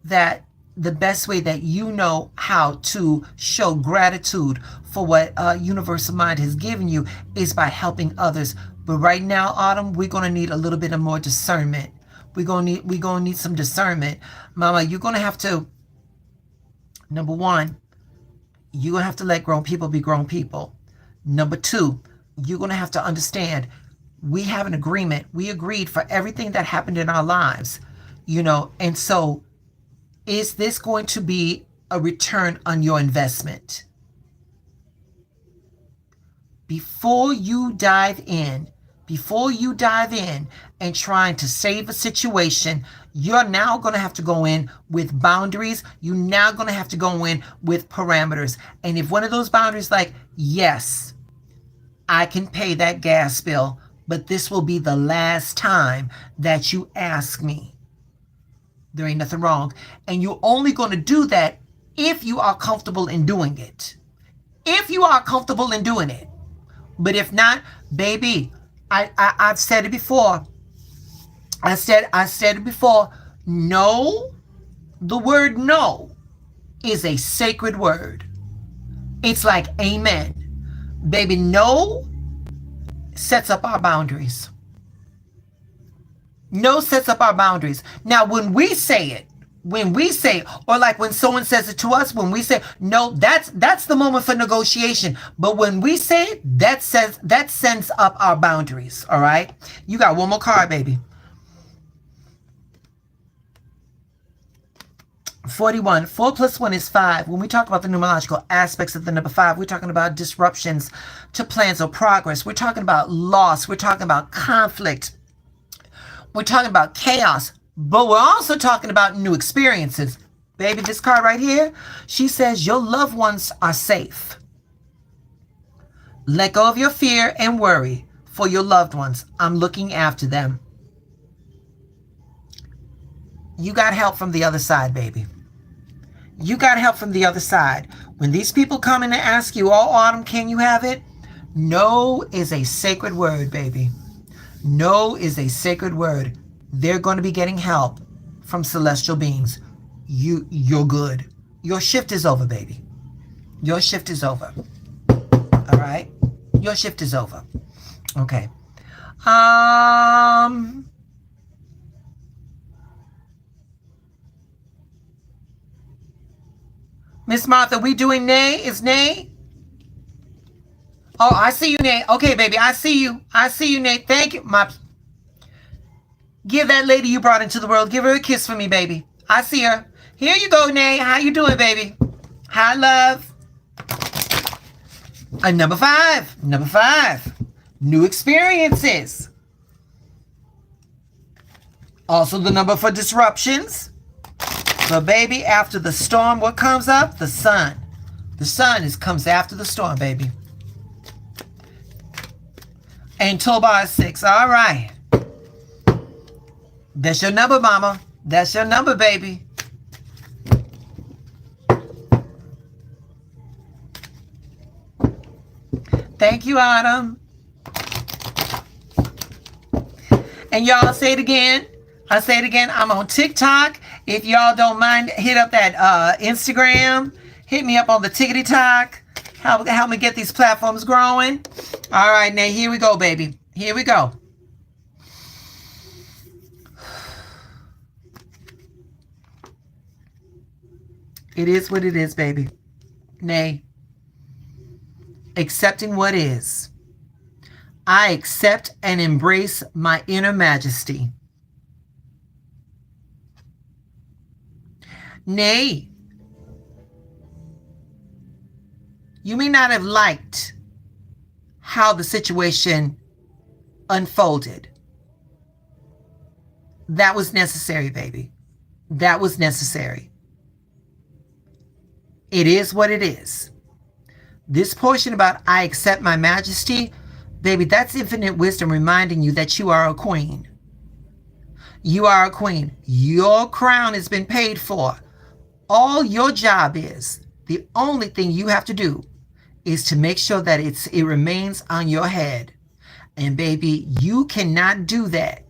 that the best way that you know how to show gratitude for what Universal Mind has given you is by helping others. But right now, Autumn, we're going to need a little bit of more discernment. We're gonna need some discernment. Mama, you're gonna have to, number one, you're gonna have to let grown people be grown people. Number two, you're gonna have to understand we have an agreement. We agreed for everything that happened in our lives, and so is this going to be a return on your investment? Before you dive in and trying to save a situation, you're now going to have to go in with boundaries. You're now going to have to go in with parameters. And if one of those boundaries, like, yes, I can pay that gas bill, but this will be the last time that you ask me. There ain't nothing wrong. And you're only going to do that if you are comfortable in doing it. If you are comfortable in doing it. But if not, baby, I've said it before. I said it before. No, the word no is a sacred word. It's like amen. Baby, no sets up our boundaries. No sets up our boundaries. Now, when we say, or like when someone says it to us, when we say no, that's the moment for negotiation. But when we say it, that sends up our boundaries. All right. You got one more card, baby. 41. 4 plus 1 is 5. When we talk about the numerological aspects of the number 5, we're talking about disruptions to plans or progress. We're talking about loss. We're talking about conflict. We're talking about chaos. But we're also talking about new experiences. Baby, this card right here, she says your loved ones are safe. Let go of your fear and worry for your loved ones. I'm looking after them. You got help from the other side, baby. You got help from the other side. When these people come in and ask you, oh, Autumn, can you have it? No is a sacred word, baby. No is a sacred word. They're going to be getting help from celestial beings. You're good. Your shift is over, baby. Your shift is over. All right? Your shift is over. Okay. Miss Martha, we doing Nay? Is Nay? Oh, I see you, Nay. Okay, baby, I see you. I see you, Nay. Thank you. Give that lady you brought into the world. Give her a kiss for me, baby. I see her. Here you go, Nay. How you doing, baby? Hi, love. Number 5. Number 5. New experiences. Also the number for disruptions. But baby, after the storm, what comes up? The sun. The sun comes after the storm, baby. And Tobar 6. All right. That's your number, mama. That's your number, baby. Thank you, Autumn. And y'all, say it again. I say it again. I'm on TikTok. If y'all don't mind, hit up that Instagram. Hit me up on the Tickety Talk. Help me get these platforms growing. All right, now here we go, baby. Here we go. It is what it is, baby. Nay. Accepting what is. I accept and embrace my inner majesty. Nay. You may not have liked how the situation unfolded. That was necessary, baby. That was necessary. It is what it is. This portion about I accept my majesty, baby, that's infinite wisdom reminding you that you are a queen. You are a queen. Your crown has been paid for. All your job is, the only thing you have to do is to make sure that it remains on your head. And baby, you cannot do that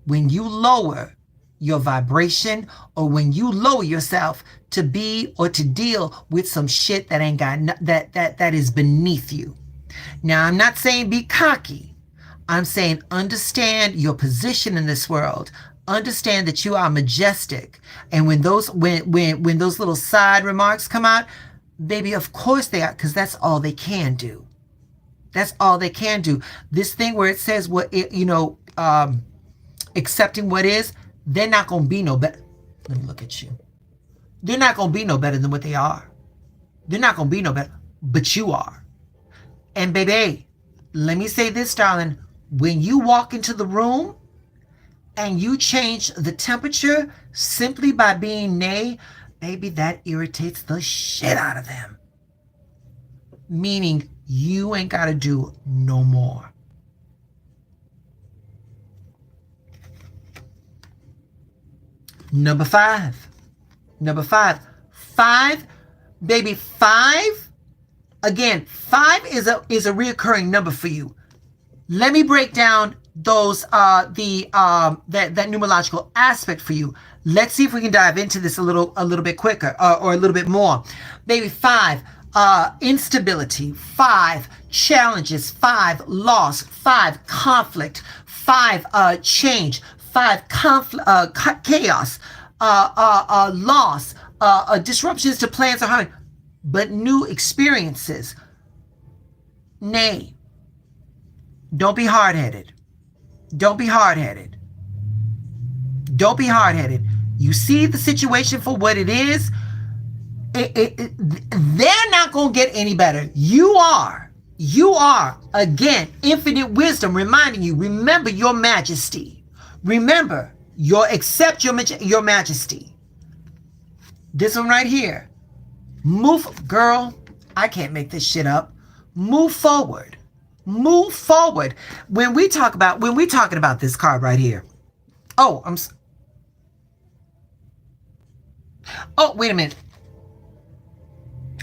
when you lower your vibration or when you lower yourself to be or to deal with some shit that ain't got that is beneath you. Now, I'm not saying be cocky. I'm saying understand your position in this world. Understand that you are majestic. And when those when those little side remarks come out, baby, of course they are, because that's all they can do. That's all they can do. This thing where it says what it, accepting what is, they're not gonna be no better. Let me look at you. They're not gonna be no better than what they are. They're not gonna be no better, but you are. And baby, let me say this, darling. When you walk into the room and you change the temperature simply by being nay, baby, that irritates the shit out of them. Meaning you ain't got to do no more. Number five. Five, baby, five. Again, five is a reoccurring number for you. Let me break down those that numerological aspect for you. Let's see if we can dive into this a little bit quicker or a little bit more. Baby, five, instability. Five, challenges. Five, loss. Five, conflict. Five, change. Five, chaos. Loss. Disruptions to plans or harmony, but new experiences. Nay. Don't be hard-headed. Don't be hard-headed. Don't be hard-headed. You see the situation for what it is. They're not going to get any better. You are. Again, infinite wisdom reminding you, remember your majesty. Remember, accept your majesty. This one right here. Move, girl, I can't make this shit up. Move forward. Move forward. When we're talking about this card right here. Oh, wait a minute.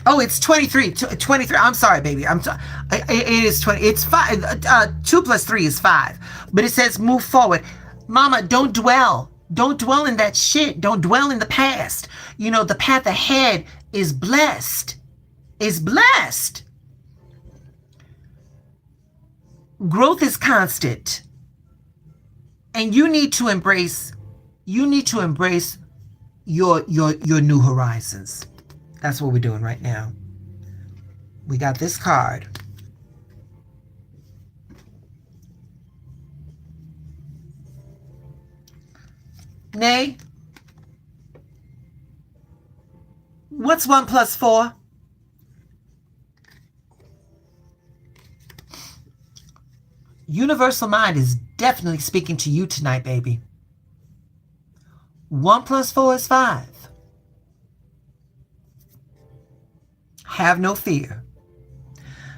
Oh, it's 23. 23. I'm sorry, baby. It is 20. It's 5. 2 plus 3 is 5. But it says move forward. Mama, don't dwell. Don't dwell in that shit. Don't dwell in the past. The path ahead is blessed. Growth is constant. And you need to embrace your new horizons. That's what we're doing right now. We got this card. Nay. What's 1 plus 4? Universal mind is definitely speaking to you tonight, baby. 1 plus 4 is 5. Have no fear.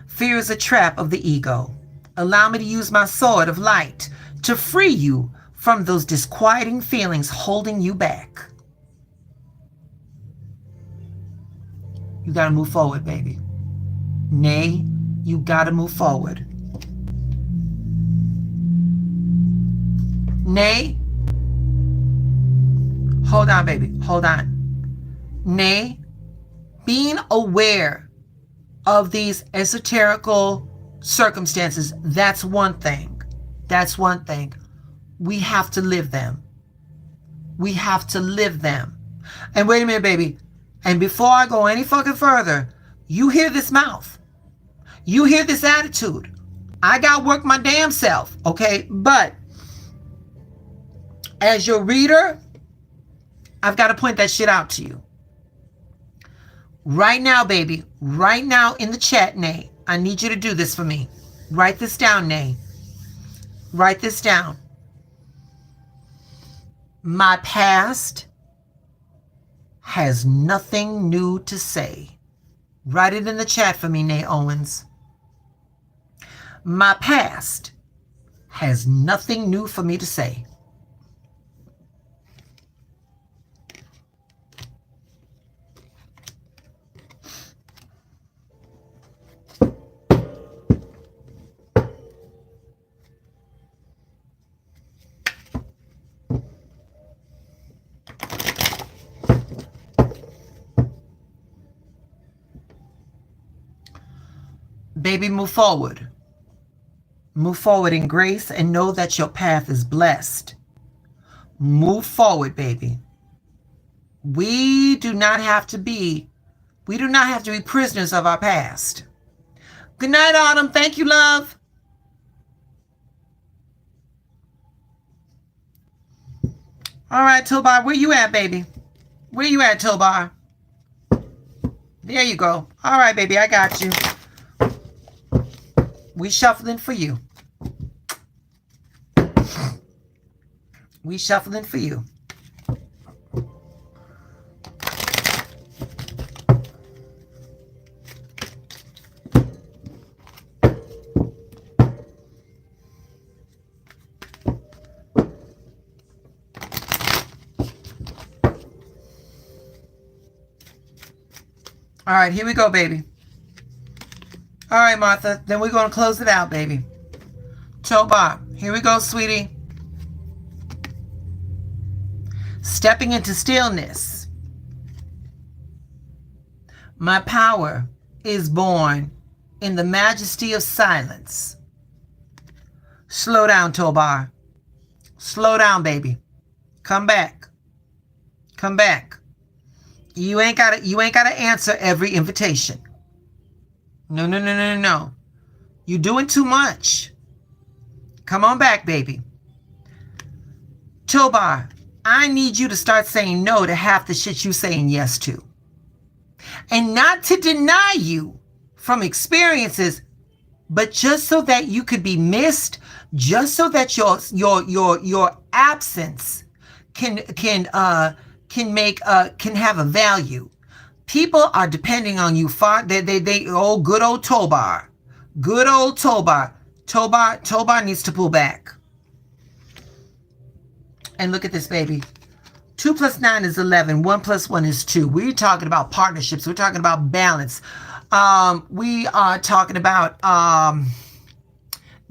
Fear is a trap of the ego. Allow me to use my sword of light to free you from those disquieting feelings holding you back. You got to move forward, baby. Nay, you got to move forward. Nay. Hold on, baby. Hold on. Nay. Being aware of these esoterical circumstances, that's one thing. That's one thing. We have to live them. We have to live them. And wait a minute, baby. And before I go any fucking further, you hear this mouth. You hear this attitude. I got to work my damn self, okay? But as your reader, I've got to point that shit out to you. Right now, baby. Right now in the chat, Nay. I need you to do this for me. Write this down, Nay. Write this down. My past has nothing new to say. Write it in the chat for me, Nay Owens. My past has nothing new for me to say. Baby, move forward. Move forward in grace and know that your path is blessed. Move forward, baby. We do not have to be prisoners of our past. Good night, Autumn. Thank you, love. All right, Tobar, where you at, baby? Where you at, Tobar? There you go. All right, baby, I got you. We shuffling for you. We shuffling for you. All right, here we go, baby. All right, Martha, then we're going to close it out, baby. Tobar, here we go, sweetie. Stepping into stillness. My power is born in the majesty of silence. Slow down, Tobar. Slow down, baby. Come back. Come back. You ain't gotta answer every invitation. No. You're doing too much. Come on back, baby. Tobar, I need you to start saying no to half the shit you saying yes to. And not to deny you from experiences, but just so that you could be missed, just so that your absence can have a value. People are depending on you far. Oh, good old Tobar. Good old Tobar. Tobar needs to pull back. And look at this, baby. 2 + 9 is 11. 1 + 1 is 2. We're talking about partnerships. We're talking about balance. We are talking about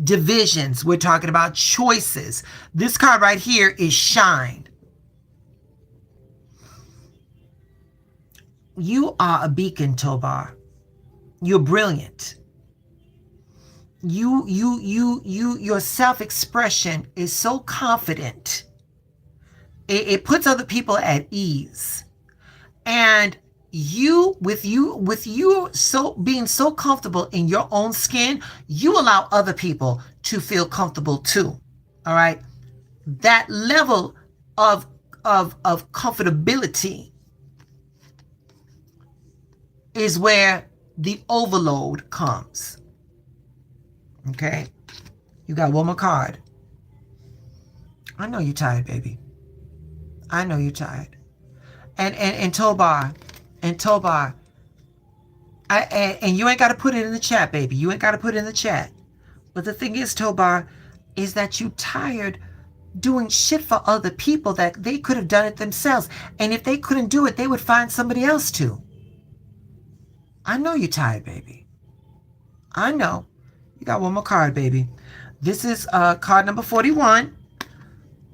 divisions. We're talking about choices. This card right here is shine. You are a beacon, Tobar. You're brilliant. Your self-expression is so confident. It puts other people at ease. And with you so being so comfortable in your own skin, you allow other people to feel comfortable too. All right? That level of comfortability is where the overload comes. Okay? You got one more card. I know you're tired, baby. I know you're tired. And Tobar, and you ain't got to put it in the chat, baby. You ain't got to put it in the chat. But the thing is, Tobar, is that you tired doing shit for other people that they could have done it themselves. And if they couldn't do it, they would find somebody else to. I know you're tired, baby. I know. You got one more card, baby. This is card number 41.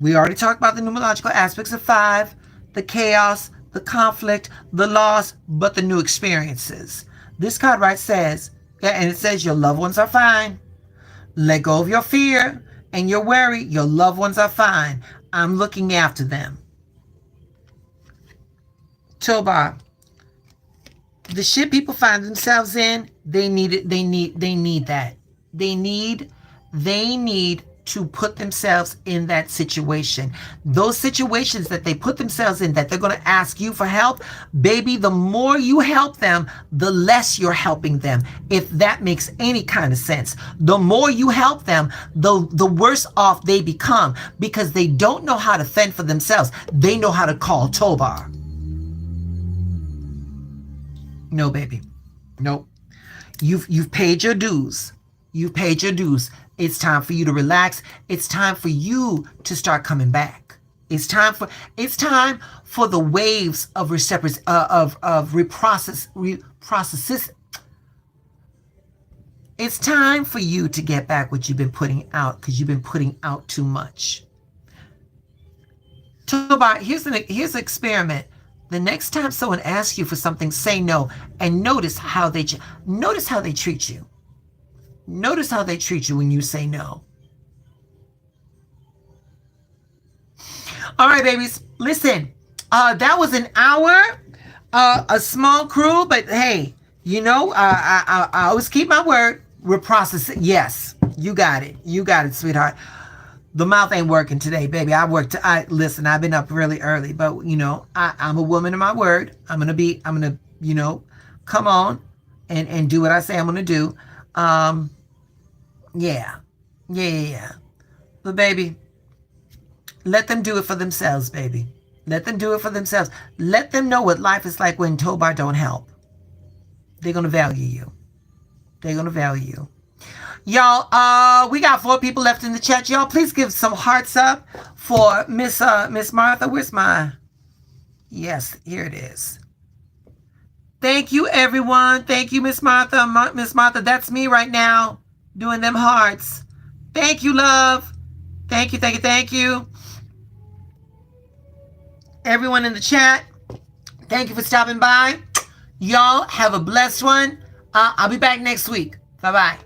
We already talked about the numerological aspects of 5, the chaos, the conflict, the loss, but the new experiences. This card right says, and it says your loved ones are fine. Let go of your fear and your worry. Your loved ones are fine. I'm looking after them. Tobar, the shit people find themselves in, they need it. They need that. They need to put themselves in that situation. Those situations that they put themselves in, that they're going to ask you for help, baby, the more you help them, the less you're helping them. If that makes any kind of sense. The more you help them, the worse off they become, because they don't know how to fend for themselves. They know how to call Tobar. No, baby. Nope. You've paid your dues. You've paid your dues. It's time for you to relax. It's time for you to start coming back. It's time for the waves of reprocesses. It's time for you to get back what you've been putting out, because you've been putting out too much. Tobar, here's an experiment. The next time someone asks you for something, say no, and notice how they treat you. Notice how they treat you when you say no. All right, babies. Listen, that was an hour, a small crew, but hey, I always keep my word. We're processing. Yes, you got it. You got it, sweetheart. The mouth ain't working today, baby. Listen, I've been up really early, but I'm a woman of my word. I'm gonna, come on and do what I say I'm gonna do. Yeah. Yeah. But baby, let them do it for themselves, baby. Let them do it for themselves. Let them know what life is like when Tobar don't help. They're gonna value you. They're gonna value you. Y'all, we got 4 people left in the chat. Y'all, please give some hearts up for Miss Martha. Where's my... Yes, here it is. Thank you, everyone. Thank you, Miss Martha. Miss Martha, that's me right now, doing them hearts. Thank you, love. Thank you, thank you, thank you. Everyone in the chat, thank you for stopping by. Y'all have a blessed one. I'll be back next week. Bye-bye.